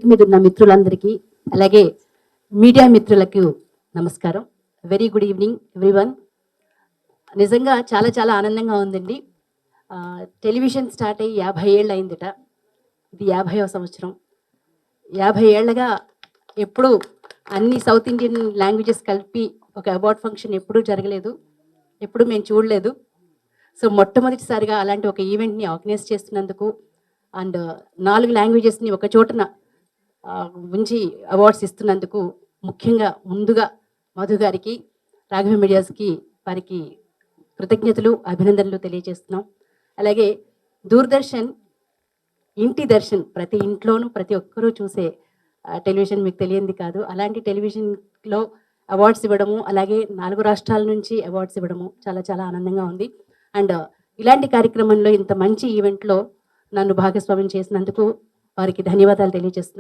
మీద ఉన్న మిత్రులందరికీ అలాగే మీడియా మిత్రులకు నమస్కారం. Very good evening everyone. నిజంగా చాలా చాలా ఆనందంగా ఉందండి. టెలివిజన్ స్టార్ట్ అయ్యి 50 ఏళ్ళు అయిందిట. ఇది 50వ సంవత్సరం. 50 ఏళ్ళగా ఎప్పుడు అన్ని సౌత్ ఇండియన్ లాంగ్వేజెస్ కలిపి ఒక అవార్డ్ ఫంక్షన్ ఎప్పుడూ జరగలేదు, ఎప్పుడు మేము చూడలేదు. సో మొట్టమొదటిసారిగా అలాంటి ఒక ఈవెంట్ని ఆర్గనైజ్ చేస్తున్నందుకు అండ్ 4 లాంగ్వేజెస్ని ఒక చోటన ఉంచి అవార్డ్స్ ఇస్తున్నందుకు ముఖ్యంగా ముందుగా మధు గారికి, రాఘవ మీడియాస్కి వారికి కృతజ్ఞతలు అభినందనలు తెలియజేస్తున్నాం. అలాగే దూరదర్శన్ ఇంటి దర్శన్, ప్రతి ఇంట్లోనూ ప్రతి ఒక్కరూ చూసే టెలివిజన్ మీకు తెలియంది కాదు. అలాంటి టెలివిజన్లో అవార్డ్స్ ఇవ్వడము, అలాగే 4 రాష్ట్రాల నుంచి అవార్డ్స్ ఇవ్వడము చాలా చాలా ఆనందంగా ఉంది. అండ్ ఇలాంటి కార్యక్రమంలో ఇంత మంచి ఈవెంట్లో నన్ను భాగస్వామ్యం చేసినందుకు వారికి ధన్యవాదాలు తెలియజేస్తున్నాను.